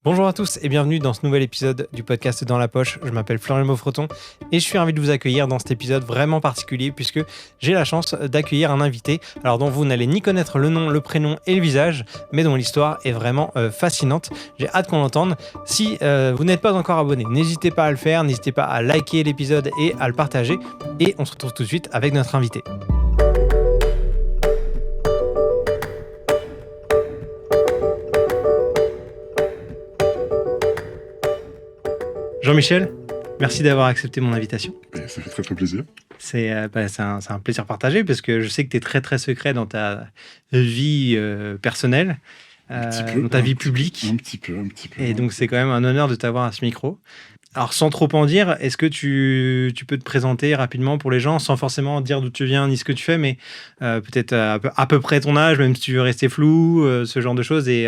Bonjour à tous et bienvenue dans ce nouvel épisode du podcast Dans la Poche. Je m'appelle Florian Mauffreton et je suis ravi de vous accueillir dans cet épisode vraiment particulier puisque j'ai la chance d'accueillir un invité alors dont vous n'allez ni connaître le nom, le prénom et le visage, mais dont l'histoire est vraiment fascinante. J'ai hâte qu'on l'entende. Si vous n'êtes pas encore abonné, n'hésitez pas à le faire, n'hésitez pas à liker l'épisode et à le partager. Et on se retrouve tout de suite avec notre invité. Jean-Michel, merci d'avoir accepté mon invitation. Ça fait très très plaisir. C'est un plaisir partagé parce que je sais que tu es très très secret dans ta vie personnelle, dans ta vie publique. Un petit peu. Et donc c'est quand même un honneur de t'avoir à ce micro. Alors sans trop en dire, est-ce que tu peux te présenter rapidement pour les gens sans forcément dire d'où tu viens ni ce que tu fais, mais peut-être à peu près ton âge, même si tu veux rester flou, ce genre de choses. Et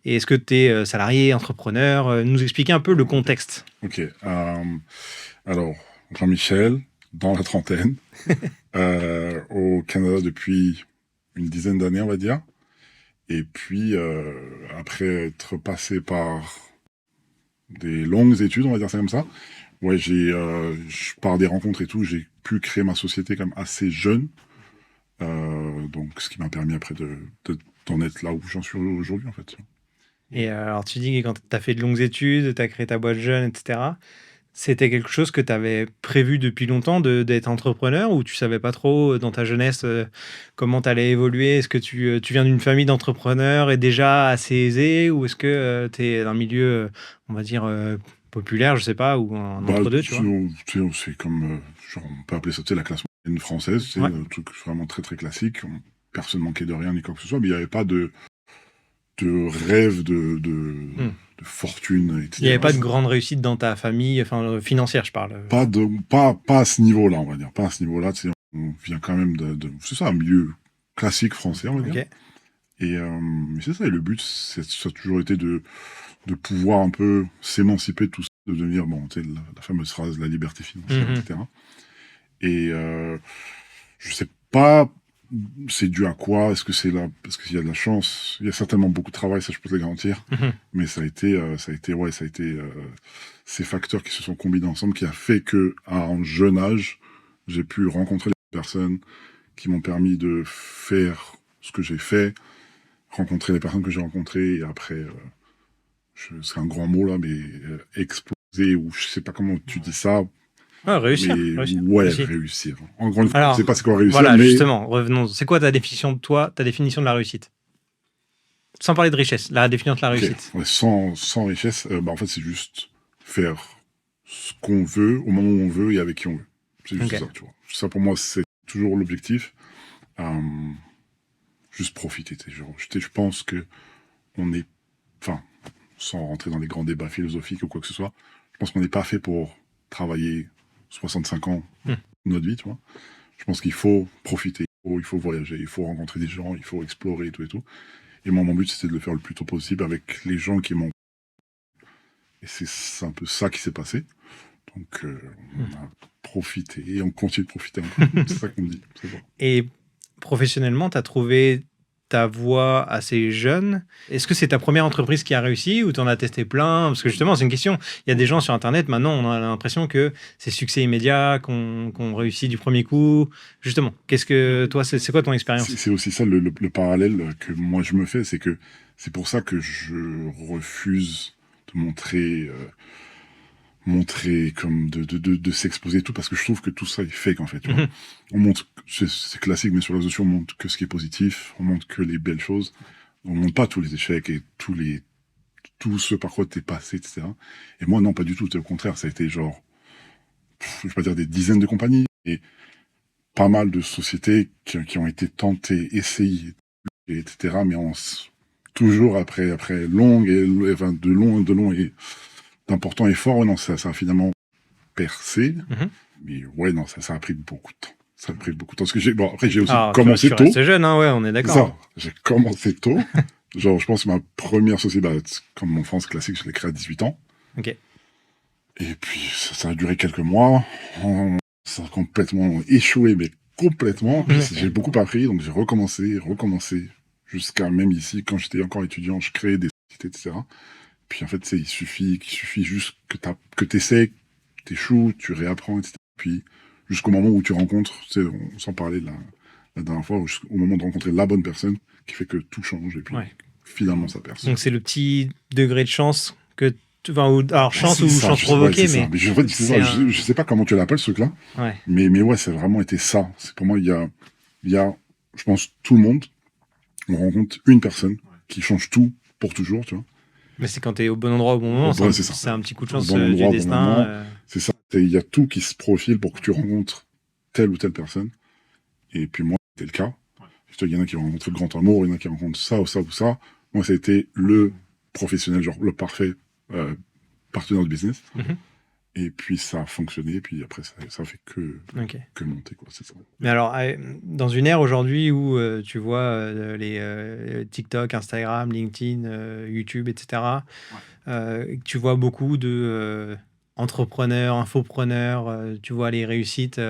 est-ce que tu es salarié, entrepreneur, nous expliquer un peu le contexte. Ok. Alors, Jean-Michel, dans la trentaine, au Canada depuis une dizaine d'années, on va dire. Et puis, après être passé par des longues études, on va dire ça comme ça, ouais, par des rencontres et tout, j'ai pu créer ma société quand même assez jeune. Donc, ce qui m'a permis après d'en être là où j'en suis aujourd'hui, en fait. Et alors, tu dis que quand tu as fait de longues études, tu as créé ta boîte jeune, etc. C'était quelque chose que tu avais prévu depuis longtemps d'être entrepreneur ou tu savais pas trop dans ta jeunesse comment tu allais évoluer? Est-ce que tu viens d'une famille d'entrepreneurs et déjà assez aisée ou est-ce que tu es d'un milieu, on va dire, populaire, je sais pas, ou un entre-deux, tu vois? C'est comme, genre, on peut appeler ça la classe moyenne française, c'est Ouais. un truc vraiment très très classique. Personne manquait de rien ni quoi que ce soit, mais il n'y avait pas de rêve de fortune, etc. Il n'y avait pas de grande réussite dans ta famille, enfin financière, je parle. Pas à ce niveau-là, on va dire. Pas à ce niveau-là, tu sais, on vient quand même c'est ça, un milieu classique français, on va dire. Ok. Et mais c'est ça, et le but, ça a toujours été de pouvoir un peu s'émanciper de tout ça, de devenir, bon, tu sais, la fameuse phrase, la liberté financière, etc. Et je sais pas, c'est dû à quoi? Est-ce que c'est là parce qu'il y a de la chance? Il y a certainement beaucoup de travail, ça je peux te le garantir. Mais ça a été ces facteurs qui se sont combinés ensemble qui a fait que à un jeune âge, j'ai pu rencontrer des personnes qui m'ont permis de faire ce que j'ai fait, rencontrer les personnes que j'ai rencontrées et après, c'est un grand mot là, mais exploser ou je sais pas comment tu dis ça. Ah, réussir. Réussir. En grande fois, Alors, je sais pas c'est quoi réussir, voilà, mais justement, revenons. C'est quoi ta définition de toi, ta définition de la réussite? Sans parler de richesse, la définition de la réussite. Ouais, sans richesse, en fait, c'est juste faire ce qu'on veut, au moment où on veut et avec qui on veut. C'est juste ça, tu vois. Ça, pour moi, c'est toujours l'objectif. Juste profiter. Je pense que on est, enfin, sans rentrer dans les grands débats philosophiques ou quoi que ce soit, je pense qu'on n'est pas fait pour travailler 65 ans de notre vie, tu vois. Je pense qu'il faut profiter, il faut voyager, il faut rencontrer des gens, il faut explorer et tout et tout. Et moi, mon but, c'était de le faire le plus tôt possible avec les gens qui m'ont... Et c'est un peu ça qui s'est passé. Donc, on a profité et on continue de profiter un peu. C'est ça qu'on me dit. C'est bon. Et professionnellement, tu as trouvé ta voie assez jeune. Est-ce que c'est ta première entreprise qui a réussi ou tu en as testé plein? Parce que justement, c'est une question. Il y a des gens sur Internet, maintenant, on a l'impression que c'est succès immédiat, qu'on réussit du premier coup. Justement, qu'est-ce que toi, c'est quoi ton expérience? C'est aussi ça le parallèle que moi je me fais, c'est que c'est pour ça que je refuse de montrer comme de s'exposer et tout, parce que je trouve que tout ça est fake en fait. Tu vois. On montre, c'est classique, mais sur les réseaux sociaux, on montre que ce qui est positif, on montre que les belles choses, on montre pas tous les échecs et tout ce par quoi t'es passé, etc. Et moi non, pas du tout, au contraire, ça a été genre, je vais pas dire des dizaines de compagnies, et pas mal de sociétés qui ont été tentées, essayées, etc. Mais toujours après de longs et d'importants efforts, non, ça a finalement percé. Mais ouais, non, ça a pris beaucoup de temps. Ça a pris beaucoup de temps. Parce que après, j'ai aussi commencé tôt. C'est jeune, hein, ouais, on est d'accord. J'ai commencé tôt. Genre, je pense que ma première société, comme mon France classique, je l'ai créée à 18 ans. Ok. Et puis, ça a duré quelques mois. Ça a complètement échoué, mais complètement. J'ai beaucoup appris, donc j'ai recommencé, jusqu'à même ici, quand j'étais encore étudiant, je créais des sociétés, etc. puis en fait, il suffit juste que t'essaies, t'échoues, tu réapprends, etc. Puis jusqu'au moment où tu rencontres, on s'en parlait la dernière fois, au moment de rencontrer la bonne personne qui fait que tout change et puis finalement ça perce. Donc c'est le petit degré de chance que alors chance ou chance provoquée, mais je sais pas comment tu l'appelles ce truc-là, mais ouais, c'est vraiment été ça. C'est pour moi, il y a, je pense, tout le monde, on rencontre une personne qui change tout pour toujours, tu vois. Mais c'est quand tu es au bon endroit au bon moment, c'est un petit coup de chance du destin. C'est ça. Il y a tout qui se profile pour que tu rencontres telle ou telle personne. Et puis moi, c'était le cas. Il y en a qui ont rencontré le grand amour, il y en a qui rencontrent ça ou ça ou ça. Moi, ça a été le professionnel, genre le parfait partenaire de business. Et puis ça a fonctionné, et puis après ça fait que monter, quoi, c'est ça. Mais alors, dans une ère aujourd'hui où tu vois les TikTok, Instagram, LinkedIn, YouTube, etc., tu vois beaucoup de entrepreneurs, infopreneurs, tu vois les réussites.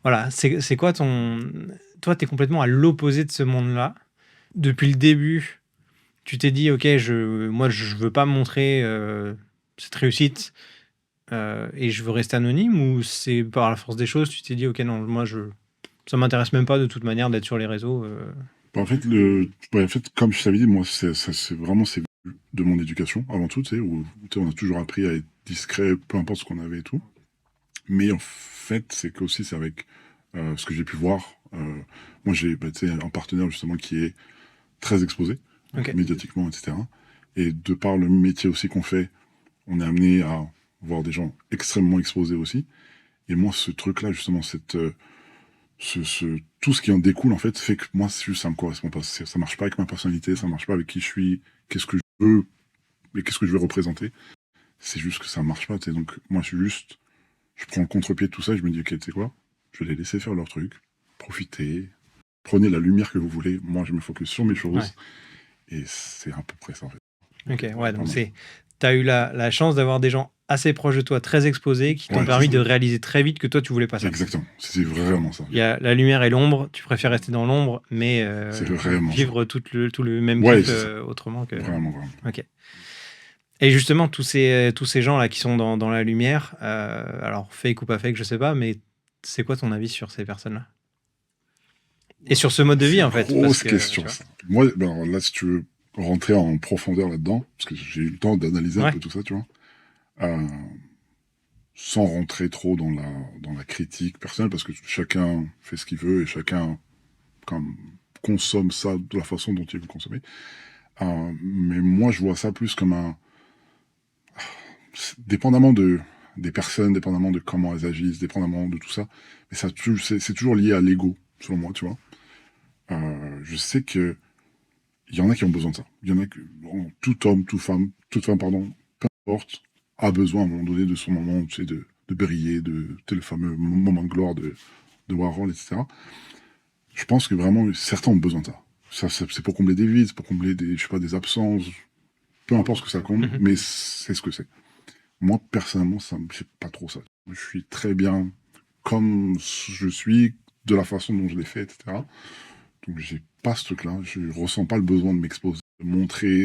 Voilà, c'est quoi Toi, tu es complètement à l'opposé de ce monde-là. Depuis le début, tu t'es dit, OK, moi, je veux pas montrer cette réussite. Et je veux rester anonyme, ou c'est par la force des choses, tu t'es dit, OK, non, moi, ça m'intéresse même pas de toute manière d'être sur les réseaux En fait, comme je t'avais dit, moi, c'est vraiment de mon éducation, avant tout, tu sais, où on a toujours appris à être discret, peu importe ce qu'on avait et tout. Mais en fait, c'est avec ce que j'ai pu voir. Moi, j'ai un partenaire, justement, qui est très exposé, médiatiquement, etc. Et de par le métier aussi qu'on fait, on est amené à voir des gens extrêmement exposés aussi. Et moi, ce truc-là, justement, tout ce qui en découle, en fait, fait que moi, ça me correspond pas. Ça marche pas avec ma personnalité, ça marche pas avec qui je suis, qu'est-ce que je veux, et qu'est-ce que je veux représenter. C'est juste que ça marche pas, tu sais. Donc, moi, je prends le contre-pied de tout ça et je me dis, OK, tu sais quoi, je vais les laisser faire leur truc, profitez, prenez la lumière que vous voulez. Moi, je me focus sur mes choses. Et c'est à peu près ça, en fait. OK, ouais, donc tu as eu la chance d'avoir des gens assez proches de toi, très exposés, qui t'ont permis de réaliser très vite que toi, tu voulais pas ça. Exactement, c'est vraiment ça. Il y a la lumière et l'ombre, tu préfères rester dans l'ombre, mais vivre tout le même kiff autrement que... Vraiment. OK. Et justement, tous ces gens-là qui sont dans la lumière, alors fake ou pas fake, je sais pas, mais c'est quoi ton avis sur ces personnes-là? Et sur ce mode de vie, en fait. Grosse question, ça. Moi, alors là, si tu veux rentrer en profondeur là-dedans, parce que j'ai eu le temps d'analyser un peu tout ça, tu vois, sans rentrer trop dans la critique personnelle, parce que chacun fait ce qu'il veut et chacun consomme ça de la façon dont il veut consommer. Mais moi, je vois ça plus comme dépendamment des personnes, dépendamment de comment elles agissent, dépendamment de tout ça, mais c'est toujours lié à l'ego, selon moi, tu vois. Je sais que il y en a qui ont besoin de ça. Il y en a que toute femme, peu importe, a besoin à un moment donné de son moment, tu sais, de briller, le fameux moment de gloire de Warhol, etc. Je pense que vraiment, certains ont besoin de ça. C'est pour combler des vides, c'est pour combler des absences, peu importe ce que ça comble, mais c'est ce que c'est. Moi, personnellement, c'est pas trop ça. Je suis très bien comme je suis, de la façon dont je l'ai fait, etc. Donc, j'ai pas ce truc-là. Je ressens pas le besoin de m'exposer, de montrer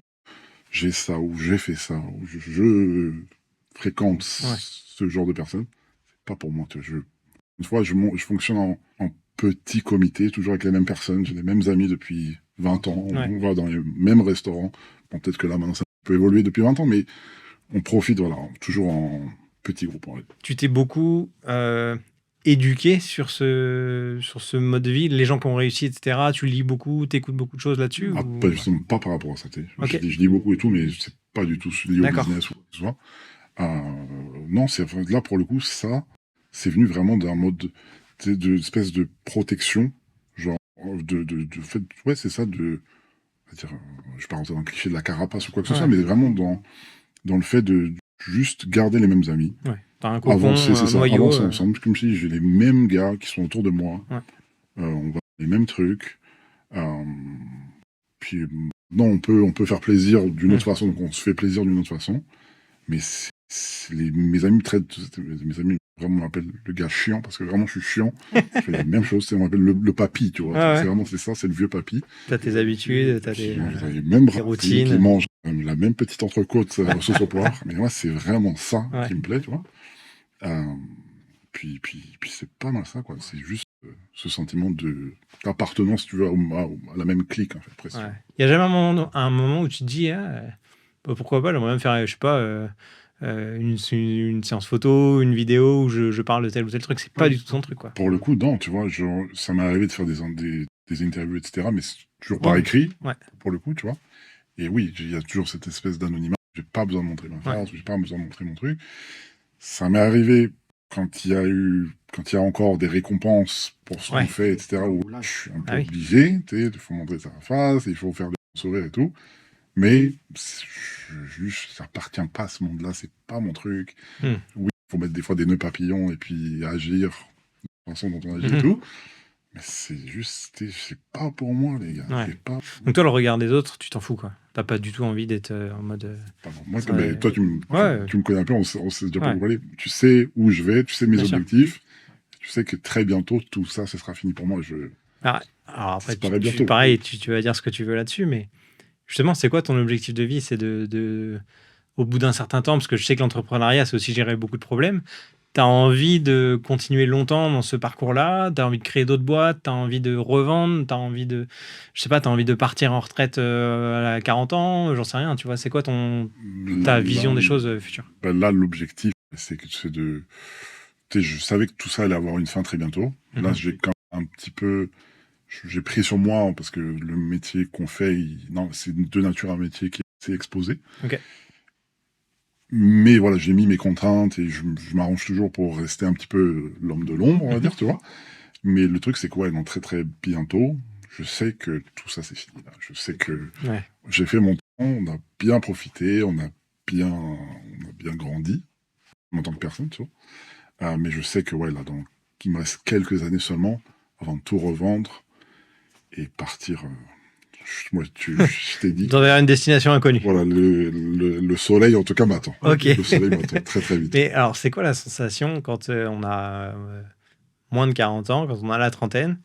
j'ai ça, ou j'ai fait ça, ou je fréquente ce genre de personnes. C'est pas pour moi. Une fois, je fonctionne en petit comité, toujours avec les mêmes personnes. J'ai les mêmes amis depuis 20 ans. On va dans les mêmes restaurants. Bon, peut-être que là, maintenant, ça peut évoluer depuis 20 ans, mais on profite, toujours en petit groupe. En fait. Tu t'es beaucoup éduqué sur ce mode de vie, les gens qui ont réussi, etc. Tu lis beaucoup, t'écoutes beaucoup de choses là-dessus justement, pas par rapport à ça. Je lis beaucoup et tout, mais c'est pas du tout lié au business ou quoi que ce soit. Non, là, pour le coup, ça, c'est venu vraiment d'un mode d'espèce de protection, genre, de fait, c'est ça, je vais pas rentrer dans le cliché de la carapace ou quoi que ce soit, mais vraiment dans le fait de juste garder les mêmes amis. T'as un cocon, un noyau. Avancer ensemble, comme si j'ai les mêmes gars qui sont autour de moi. On va les mêmes trucs. Puis, non, on peut faire plaisir d'une autre façon, donc on se fait plaisir d'une autre façon. Mais mes amis vraiment m'appellent le gars chiant, parce que vraiment je suis chiant. Je fais la même chose, on m'appelle le papy, tu vois. C'est vraiment ça, c'est le vieux papy. T'as tes habitudes, t'as tes même routines. Qui mange la même petite entrecôte sauce au poivre. Mais moi, c'est vraiment ça Ouais. qui me plaît, tu vois. Euh, puis c'est pas mal ça, quoi. C'est juste ce sentiment d'appartenance, si tu veux, à la même clique, en fait, presque. Ouais. Il n'y a jamais un moment où tu te dis, bah, pourquoi pas, j'aimerais même faire, je sais pas, une séance photo, une vidéo où je parle de tel ou tel truc. C'est pas du tout ton truc, quoi. Pour le coup, non, tu vois, genre, ça m'est arrivé de faire des interviews, etc., mais c'est toujours par Ouais. écrit, Ouais. pour le coup, tu vois. Et oui, il y a toujours cette espèce d'anonymat. J'ai pas besoin de montrer ma face, j'ai pas besoin de montrer mon truc. Ça m'est arrivé quand il y a encore des récompenses pour ce qu'on fait, etc., où là, je suis un peu obligé, tu sais, il faut montrer sa face, il faut faire des sourires et tout. Mais ça appartient pas à ce monde-là, c'est pas mon truc. Oui, il faut mettre des fois des nœuds papillons et puis agir de la façon dont on agit et tout. Mais c'est juste, c'est pas pour moi, les gars. Ouais. C'est pas... Donc toi, le regard des autres, tu t'en fous, quoi. T'as pas du tout envie d'être en mode... Moi, toi, tu me connais un peu, on s'est déjà pas parlé. Tu sais où je vais, tu sais mes objectifs. Tu sais que très bientôt, tout ça, ce sera fini pour moi. Alors après, pareil, tu vas dire ce que tu veux là-dessus, mais justement, c'est quoi ton objectif de vie? C'est au bout d'un certain temps, parce que je sais que l'entrepreneuriat, c'est aussi gérer beaucoup de problèmes. Tu as envie de continuer longtemps dans ce parcours-là, tu as envie de créer d'autres boîtes, tu as envie de revendre, tu as envie de, je sais pas, tu as envie de partir en retraite à 40 ans, j'en sais rien, tu vois, c'est quoi ta vision des choses futures? Là, l'objectif, c'est de... Je savais que tout ça allait avoir une fin très bientôt. Là, j'ai quand même un petit peu... J'ai pris sur moi, parce que le métier qu'on fait, c'est de nature un métier qui est assez exposé. Ok. Mais voilà, j'ai mis mes contraintes et je m'arrange toujours pour rester un petit peu l'homme de l'ombre, on va dire, tu vois. Mais le truc, c'est que, dans très très bientôt, je sais que tout ça, c'est fini. Là. Je sais que j'ai fait mon temps, on a bien profité, on a bien grandi en tant que personne, tu vois. Mais je sais que, là, il me reste quelques années seulement avant de tout revendre et partir... Moi, je t'ai dit... Vers une destination inconnue. Voilà, le soleil, en tout cas, m'attend. Ok. Le soleil m'attend très, très vite. Mais alors, c'est quoi la sensation quand on a moins de 40 ans, quand on a la trentaine,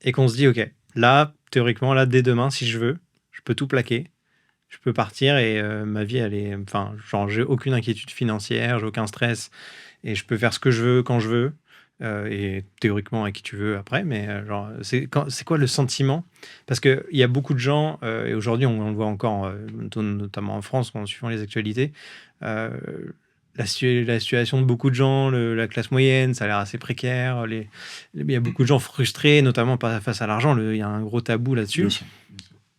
et qu'on se dit, OK, là, théoriquement, là, dès demain, si je veux, je peux tout plaquer, je peux partir et ma vie, elle est... Enfin, genre, j'ai aucune inquiétude financière, j'ai aucun stress, et je peux faire ce que je veux, quand je veux, et théoriquement à qui tu veux après, mais genre, c'est quoi le sentiment? Parce qu'il y a beaucoup de gens, et aujourd'hui, on le voit encore, notamment en France, en suivant les actualités, la situation de beaucoup de gens, la classe moyenne, ça a l'air assez précaire. Il y a beaucoup de gens frustrés, notamment face à l'argent. Il y a un gros tabou là-dessus.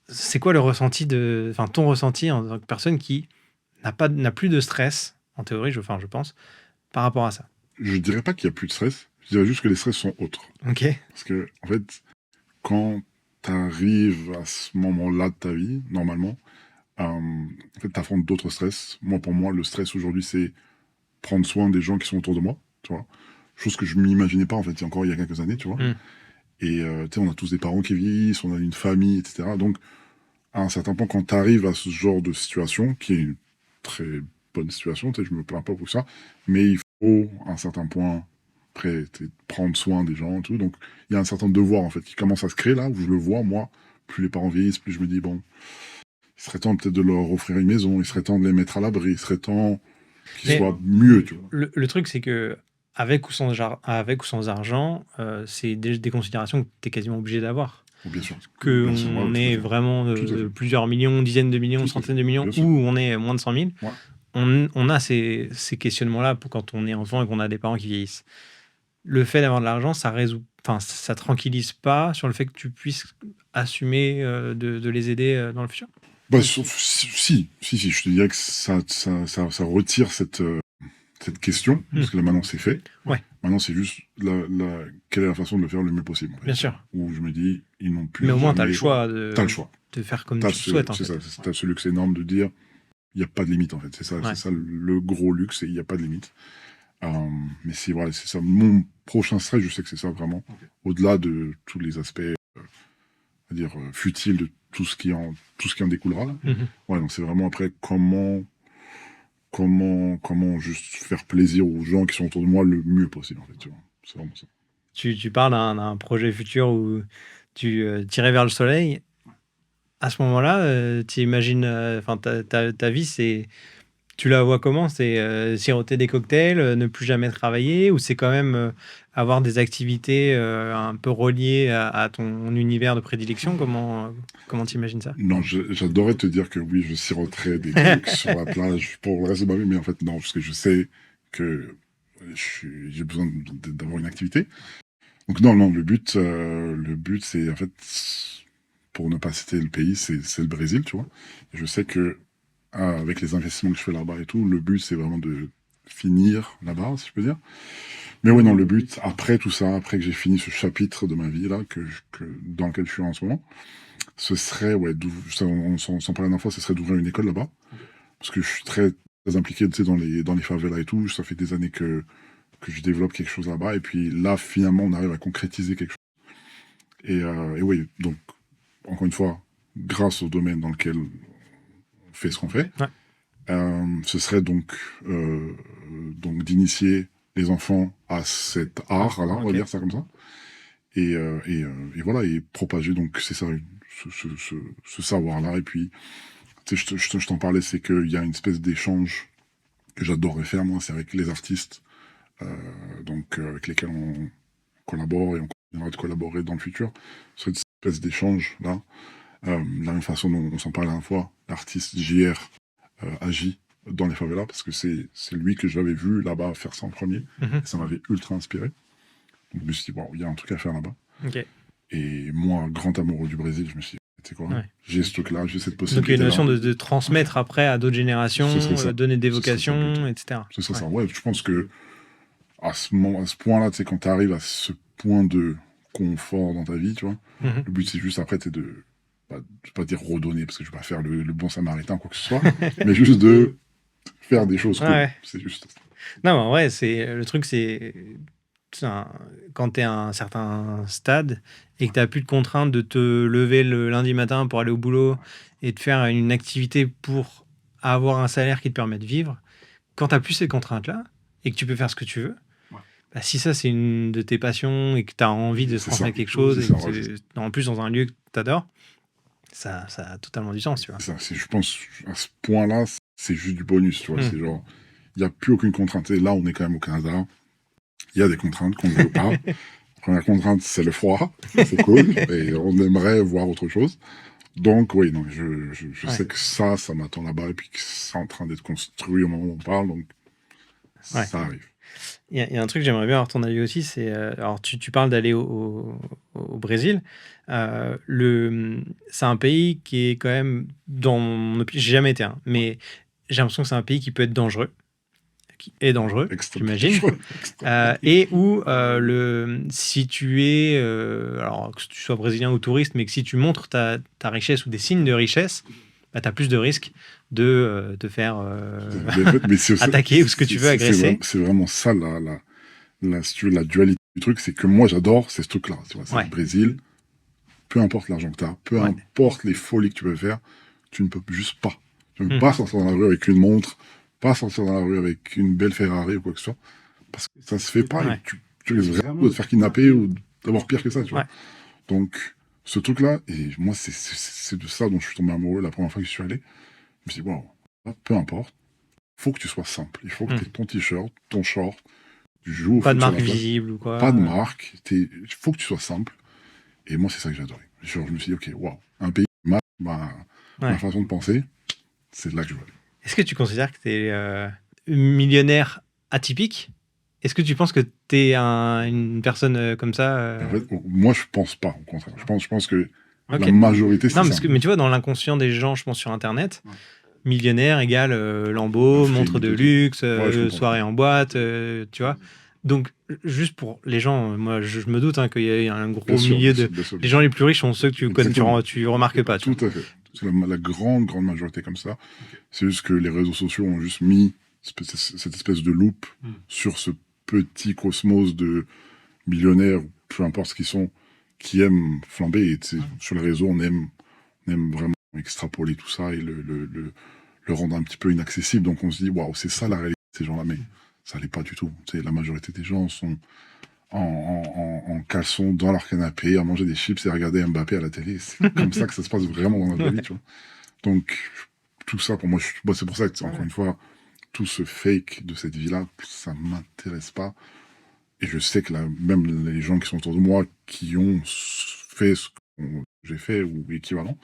C'est quoi ton ressenti en tant que personne qui n'a plus de stress, en théorie, je pense, par rapport à ça? Je dirais pas qu'il n'y a plus de stress. Je dirais juste que les stress sont autres. Ok. Parce que, en fait, quand tu arrives à ce moment-là de ta vie, normalement, en fait, tu affrontes d'autres stress. Pour moi, le stress aujourd'hui, c'est prendre soin des gens qui sont autour de moi, tu vois. Chose que je m'imaginais pas, en fait, il y a quelques années, tu vois. Et, tu sais, on a tous des parents qui vieillissent, on a une famille, etc. Donc, à un certain point, quand tu arrives à ce genre de situation, qui est une très bonne situation, tu sais, je me plains pas pour ça, mais il faut, à un certain point, après, prendre soin des gens et tout. Donc, il y a un certain devoir, en fait, qui commence à se créer là, où je le vois, moi, plus les parents vieillissent, plus je me dis, bon, il serait temps peut-être de leur offrir une maison, il serait temps de les mettre à l'abri, il serait temps qu'ils soient mieux, tu vois. Le truc, c'est que avec ou sans argent, c'est des considérations que tu es quasiment obligé d'avoir. Bien sûr. Qu'on ait vraiment plusieurs millions, dizaines de millions, centaines de millions, ou on est moins de 100 000, on a ces questionnements-là pour quand on est enfant et qu'on a des parents qui vieillissent. Le fait d'avoir de l'argent, ça tranquillise pas sur le fait que tu puisses assumer de les aider dans le futur? Si, je te dirais que ça retire cette question, parce que là, maintenant, c'est fait. Maintenant, c'est juste quelle est la façon de le faire le mieux possible. En fait. Bien sûr. Où je me dis, ils n'ont plus. Mais au moins, tu as le choix de faire comme tu souhaites. Tu as ce luxe énorme de dire, il n'y a pas de limite, en fait. C'est ça le gros luxe, il n'y a pas de limite. Mais c'est ça. Mon prochain stress, je sais que c'est ça, vraiment. Au-delà de tous les aspects, futiles de tout ce qui en découlera. Donc c'est vraiment après comment juste faire plaisir aux gens qui sont autour de moi le mieux possible, en fait, tu vois. C'est vraiment ça. Tu parles d'un projet futur où tu tirais vers le soleil. à ce moment-là, tu imagines, enfin, ta vie, tu la vois comment? C'est siroter des cocktails, ne plus jamais travailler, ou c'est quand même avoir des activités un peu reliées à ton univers de prédilection? Comment tu imagines ça? Non, j'adorais te dire que oui, je siroterais des trucs sur la plage pour le reste de ma vie, mais en fait, non, parce que je sais que j'ai besoin d'avoir une activité. Donc non, non, le but, c'est en fait, pour ne pas citer le pays, c'est le Brésil, tu vois. Et je sais que avec les investissements que je fais là-bas et tout, le but, c'est vraiment de finir là-bas, si je peux dire. Mais oui, non, le but, après tout ça, après que j'ai fini ce chapitre de ma vie là, dans lequel je suis en ce moment, ce serait, ouais, on s'en parlait la dernière fois, ce serait d'ouvrir une école là-bas. Parce que je suis très impliqué, tu sais, dans les favelas et tout. Ça fait des années que je développe quelque chose là-bas. Et puis là, finalement, on arrive à concrétiser quelque chose. Et oui, donc, encore une fois, grâce au domaine dans lequel on fait ce qu'on fait, Ouais. ce serait donc d'initier les enfants à cet art-là, on va dire ça comme ça. Et voilà, et propager, donc c'est ça, ce savoir-là. Et puis, tu sais, je t'en parlais, c'est qu'il y a une espèce d'échange que j'adorerais faire, moi, c'est avec les artistes, avec lesquels on collabore et on continuera de collaborer dans le futur. Cette espèce d'échange là, de la même façon dont on s'en parlait la dernière fois, l'artiste JR agit dans les favelas, parce que c'est lui que j'avais vu là-bas faire ça en premier, et ça m'avait ultra inspiré. Donc je me suis dit, wow, il y a un truc à faire là-bas. Ok. Et moi, grand amoureux du Brésil, je me suis dit, c'est quoi, Ouais. j'ai ce truc-là, j'ai cette Donc il y a possibilité. une notion de transmettre après à d'autres générations, Ce serait ça. donner des Ce serait ça, le vocations, but. etc. Ce serait ça. Ouais, je pense que à ce point-là, tu sais, quand tu arrives à ce point de confort dans ta vie, tu vois, Mhm. le but c'est juste après, c'est de, je vais pas dire redonner, parce que je vais pas faire le bon samaritain ou quoi que ce soit, mais juste de faire des choses cool. Ouais. C'est juste ça. Non, mais en vrai, le truc, quand tu es à un certain stade et que tu n'as plus de contraintes de te lever le lundi matin pour aller au boulot et de faire une activité pour avoir un salaire qui te permet de vivre, quand tu n'as plus ces contraintes-là et que tu peux faire ce que tu veux, Ouais. bah, si ça, c'est une de tes passions et que tu as envie de C'est transmettre ça. quelque chose, C'est et ça, que ouais, en plus dans un lieu que tu adores, ça a totalement du sens, tu vois. c'est ça. Je pense, à ce point-là, c'est juste du bonus, tu vois. Mm. C'est genre, il n'y a plus aucune contrainte. Et là, on est quand même au Canada. Il y a des contraintes qu'on ne veut pas. La première contrainte, c'est le froid. C'est cool. Et on aimerait voir autre chose. Donc, oui, non, je Ouais. sais que ça m'attend là-bas et puis que c'est en train d'être construit au moment où on parle. Donc, Ouais. ça arrive. Il y a un truc que j'aimerais bien avoir ton avis aussi, c'est alors tu parles d'aller au Brésil. C'est un pays qui est quand même dans mon opinion, j'ai jamais été, hein, mais j'ai l'impression que c'est un pays qui peut être dangereux, qui est dangereux, j'imagine, et où si tu es, alors que tu sois brésilien ou touriste, mais que si tu montres ta richesse ou des signes de richesse, bah, tu as plus de risques de te faire Mais c'est attaquer ou ce que tu veux, agresser. C'est vraiment ça, si tu veux, la dualité du truc. C'est que moi, j'adore ces trucs-là. Tu vois, c'est Ouais. le Brésil. Peu importe l'argent que tu as, peu Ouais. importe les folies que tu peux faire, tu ne peux juste pas. Tu ne peux Mm. pas sortir dans la rue avec une montre, pas sortir dans la rue avec une belle Ferrari ou quoi que ce soit. Parce que ça se fait pas. Ouais. Et tu risques vraiment de te faire kidnapper ou d'avoir pire que ça. Tu vois. Ouais. Donc, ce truc-là, et moi, c'est de ça dont je suis tombé amoureux la première fois que je suis allé. Je me suis dit, waouh, peu importe, il faut que tu sois simple. Il faut que tu aies ton t-shirt, ton short, tu joues au Pas de foot sur marque la plage. visible ou quoi. Pas de marque. Il faut que tu sois simple. Et moi, c'est ça que j'adorais. Genre, je me suis dit, ok, waouh, un pays, ma façon de penser, c'est là que je veux aller. Est-ce que tu considères que tu es millionnaire atypique? Est-ce que tu penses que tu es une personne comme ça En fait, moi, je pense pas, au contraire. Je pense que Ok. la majorité, c'est Non, ça. mais tu vois, dans l'inconscient des gens, je pense sur Internet, millionnaire égale Lambo, montre de luxe, soirée en boîte, tu vois. Donc, juste pour les gens, moi, je me doute qu'il y a un gros milieu de... Les gens les plus riches sont ceux que tu remarques pas. Tout à fait. C'est la grande majorité comme ça. C'est juste que les réseaux sociaux ont juste mis cette espèce de loupe sur ce petit cosmos de millionnaires, peu importe ce qu'ils sont, qui aiment flamber. Et sur les réseaux, on aime vraiment extrapoler tout ça et le rendre un petit peu inaccessible. Donc on se dit, waouh, c'est ça la réalité de ces gens-là. Mais ça l'est pas du tout. La majorité des gens sont en caleçon dans leur canapé, à manger des chips et à regarder Mbappé à la télé. C'est comme ça que ça se passe vraiment dans la vraie vie, tu vois. Donc, tout ça, pour moi, c'est pour ça que, encore une fois, tout ce fake de cette vie-là, ça m'intéresse pas. Et je sais que même les gens qui sont autour de moi, qui ont fait ce que j'ai fait ou équivalent,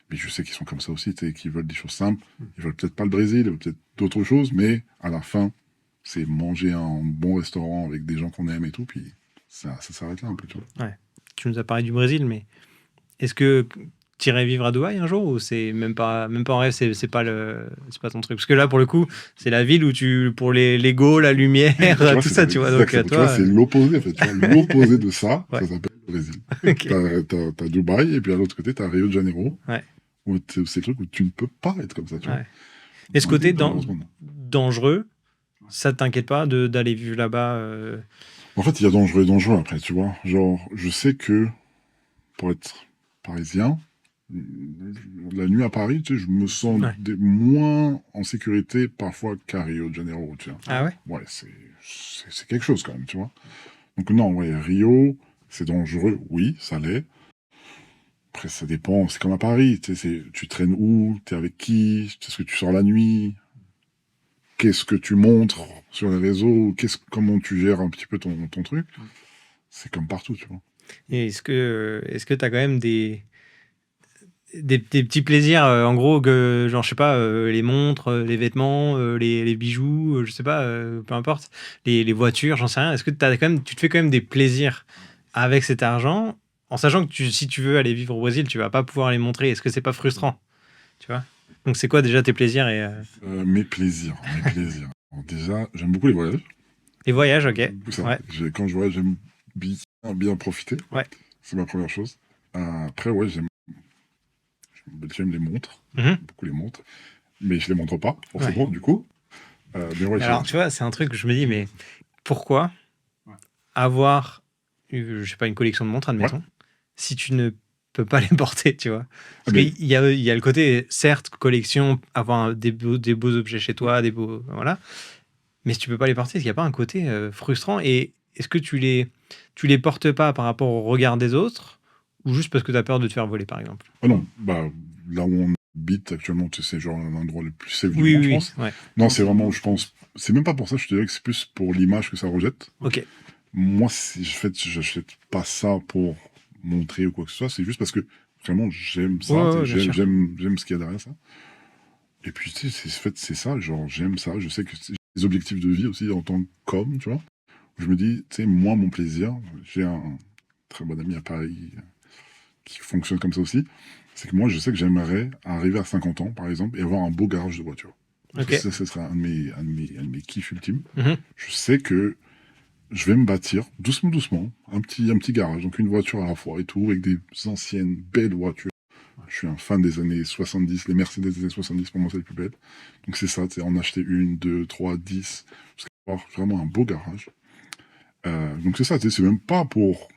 mais je sais qu'ils sont comme ça aussi, qu'ils veulent des choses simples. Ils veulent peut-être pas le Brésil, ils veulent peut-être d'autres choses, mais à la fin, c'est manger un bon restaurant avec des gens qu'on aime et tout, puis ça s'arrête là un peu, tu vois. Ouais. Tu nous as parlé du Brésil, mais est-ce que tu irais vivre à Dubaï un jour ou c'est même pas en rêve, c'est pas ton truc? Parce que là, pour le coup, c'est la ville où pour les Lego, la lumière, vois, tout ça, tu vois. Donc, tu vois, c'est l'opposé, en fait. Tu vois, l'opposé de ça, Ouais. ça s'appelle le Brésil. Ok. T'as Dubaï, et puis à l'autre côté, t'as Rio de Janeiro. Ouais. Où c'est le truc où tu ne peux pas être comme ça, tu vois. Ouais. Et ce côté Malheureusement, non. dangereux, ça t'inquiète pas d'aller vivre là-bas En fait, il y a dangereux et dangereux après, tu vois. Genre, je sais que pour être parisien, la nuit à Paris, tu sais, je me sens Ouais. moins en sécurité parfois qu'à Rio de Janeiro, tu vois. Ah ouais? Ouais, c'est quelque chose quand même, tu vois. Donc non, ouais, Rio, c'est dangereux, oui, ça l'est. Après, ça dépend, c'est comme à Paris, tu sais, tu traînes où, t'es avec qui, est-ce que tu sors la nuit, qu'est-ce que tu montres sur les réseaux, comment tu gères un petit peu ton truc. C'est comme partout, tu vois. Et est-ce que tu as quand même des petits plaisirs, en gros, genre, je sais pas, les montres, les vêtements, les bijoux, je sais pas, peu importe, les voitures, j'en sais rien. Est-ce que tu te fais quand même des plaisirs avec cet argent, en sachant que si tu veux aller vivre au Brésil, tu vas pas pouvoir les montrer? Est-ce que c'est pas frustrant, tu vois? Donc c'est quoi déjà tes plaisirs Mes plaisirs. Alors, déjà, j'aime beaucoup les voyages. les voyages, ok. Beaucoup ça. Ouais. Quand je voyage, j'aime bien profiter. Ouais. C'est ma première chose. Après, ouais, j'aime les montres. Mhm. Beaucoup les montres. Mais je les montre pas, forcément, du coup. Mais ouais, Alors, tu vois, c'est un truc que je me dis, mais pourquoi avoir, je sais pas, une collection de montres, admettons, si tu ne peux pas les porter, tu vois? Parce qu'il y a le côté, certes, collection, avoir des beaux objets chez toi, voilà. Mais si tu peux pas les porter, est-ce qu'il n'y a pas un côté frustrant? Et est-ce que tu les portes pas par rapport au regard des autres ou juste parce que tu as peur de te faire voler, par exemple? Ah non, là où on habite actuellement, tu sais, c'est genre l'endroit le plus safe du Oui, monde, oui, je pense. ouais. Non, c'est vraiment, je pense, c'est même pas pour ça, je te dirais que c'est plus pour l'image que ça rejette. Ok. Moi, j'achète pas ça pour montrer ou quoi que ce soit, c'est juste parce que vraiment j'aime ça, Ouais, j'aime ce qu'il y a derrière ça. Et puis, tu sais, c'est ça, genre j'aime ça, je sais que j'ai des objectifs de vie aussi en tant qu'homme, tu vois. Je me dis, tu sais, moi, mon plaisir, j'ai un très bon ami à Paris qui fonctionne comme ça aussi, c'est que moi, je sais que j'aimerais arriver à 50 ans, par exemple, et avoir un beau garage de voiture. Ok. Ça, ce serait un de mes kiffs ultimes. Mhm. Je sais que je vais me bâtir doucement un petit garage, donc une voiture à la fois et tout, avec des anciennes belles voitures. Je suis un fan des années 70, les Mercedes des années 70 pour moi c'est les plus belles. Donc c'est ça, en acheter une, deux, trois, 10, jusqu'à avoir vraiment un beau garage. Donc c'est ça, c'est même pas pour...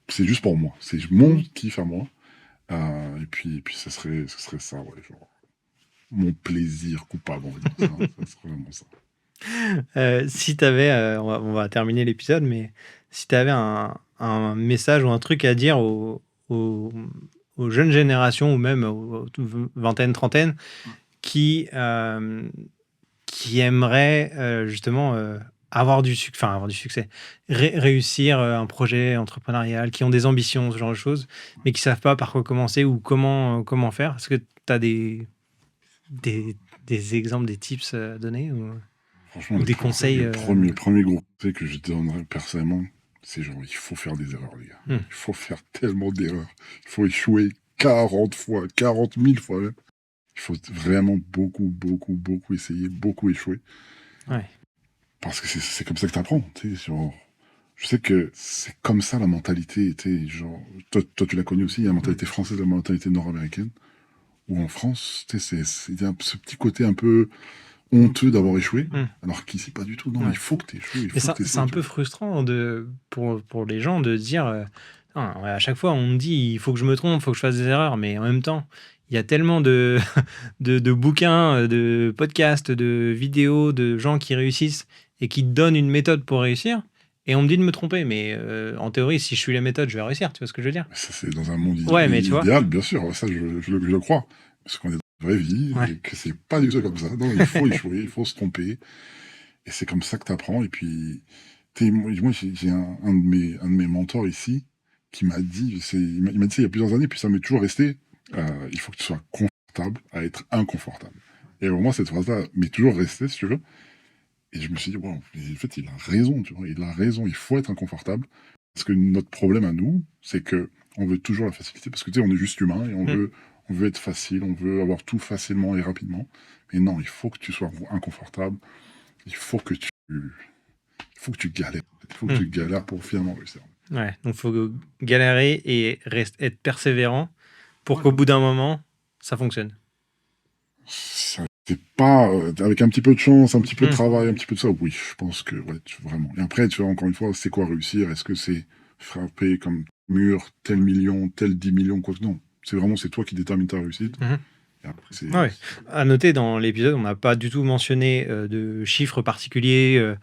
C'est juste pour moi, c'est mon kiff à moi. Et puis ce serait ça, ouais, genre mon plaisir coupable, on va dire ça, ça serait vraiment ça. Si tu avais, on va terminer l'épisode, mais si tu avais un message ou un truc à dire aux jeunes générations ou même aux vingtaines, trentaines qui aimeraient justement avoir du succès, réussir un projet entrepreneurial, qui ont des ambitions, ce genre de choses, mais qui savent pas par quoi commencer ou comment faire. Est-ce que tu as des exemples, des tips à donner Franchement, ou des conseils le premier gros conseil que je donnerais personnellement, c'est genre, il faut faire des erreurs, les gars. Il faut faire tellement d'erreurs. Il faut échouer 40 fois, 40 000 fois même. Il faut vraiment beaucoup essayer, beaucoup échouer. Ouais. Parce que c'est comme ça que tu apprends. Genre, je sais que c'est comme ça la mentalité. Genre, toi, tu la connais aussi, la mentalité française, la mentalité nord-américaine. Où en France, il y a ce petit côté un peu honteux d'avoir échoué, alors qu'ici, pas du tout. Non, il faut que tu échoues. C'est un peu frustrant pour les gens de dire à chaque fois, on me dit il faut que je me trompe, il faut que je fasse des erreurs, mais en même temps, il y a tellement de bouquins, de podcasts, de vidéos, de gens qui réussissent et qui donnent une méthode pour réussir. Et on me dit de me tromper, mais en théorie, si je suis la méthode, je vais réussir. Tu vois ce que je veux dire? Ça, c'est dans un monde mais tu vois. idéal, bien sûr. Ça, je le crois. Parce qu'on est dans la vraie vie, et que c'est pas du tout comme ça. Non, il faut échouer, il faut se tromper. Et c'est comme ça que tu apprends. Et puis, moi, j'ai un de mes mentors ici qui m'a dit, il m'a dit ça il y a plusieurs années, puis ça m'est toujours resté, il faut que tu sois confortable à être inconfortable. Et vraiment, cette phrase-là m'est toujours restée, si tu veux. Et je me suis dit, wow, en fait, il a raison, tu vois, il a raison, il faut être inconfortable. Parce que notre problème à nous, c'est que on veut toujours la facilité, parce que tu sais, on est juste humain, et on veut être facile, on veut avoir tout facilement et rapidement. Mais non, il faut que tu sois inconfortable, il faut que tu galères. Il faut que tu galères pour finalement réussir. Ouais, donc il faut galérer et être persévérant pour qu'au bout d'un moment, ça fonctionne. C'est pas avec un petit peu de chance, un petit peu de travail, un petit peu de ça. Oui, je pense que vraiment. Et après, tu vois, encore une fois, c'est quoi réussir? Est-ce que c'est frapper comme mur tel million, tel 10 millions, quoi que non? C'est toi qui détermine ta réussite. Et après, à noter, dans l'épisode, on n'a pas du tout mentionné de chiffres particuliers.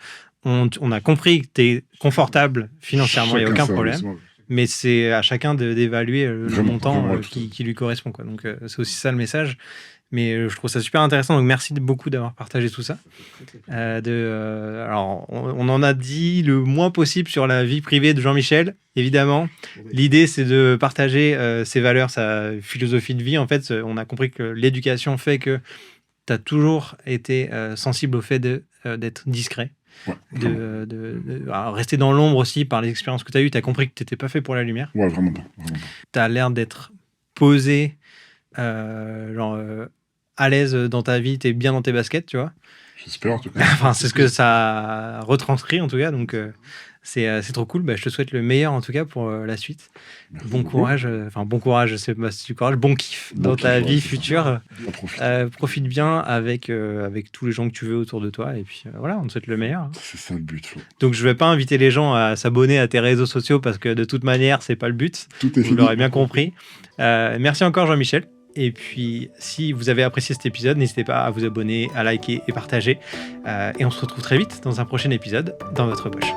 On a compris que tu es confortable financièrement, il n'y a aucun problème. Mais c'est à chacun d'évaluer le montant qui lui correspond, quoi. Donc, c'est aussi ça le message. Mais je trouve ça super intéressant. Donc, merci beaucoup d'avoir partagé tout ça. Alors, on en a dit le moins possible sur la vie privée de Jean-Michel, évidemment. L'idée, c'est de partager ses valeurs, sa philosophie de vie. En fait, on a compris que l'éducation fait que tu as toujours été sensible au fait d'être discret. Rester dans l'ombre aussi par les expériences que tu as eues. Tu as compris que tu n'étais pas fait pour la lumière. Ouais, vraiment pas. Tu as l'air d'être posé, à l'aise dans ta vie, tu es bien dans tes baskets, tu vois. J'espère en tout cas. Enfin, c'est ce que ça retranscrit en tout cas. Donc, c'est trop cool. Je te souhaite le meilleur en tout cas pour la suite. Merci bon beaucoup. Courage, bon courage, je sais pas si tu courage, bon kiff dans ta vie future. Profite bien avec tous les gens que tu veux autour de toi. Et puis voilà, on te souhaite le meilleur. C'est ça le but. Flo. Donc je vais pas inviter les gens à s'abonner à tes réseaux sociaux parce que de toute manière, c'est pas le but. Vous l'aurez bien compris. Merci encore Jean-Michel. Et puis, si vous avez apprécié cet épisode, n'hésitez pas à vous abonner, à liker et partager. Et on se retrouve très vite dans un prochain épisode dans votre poche.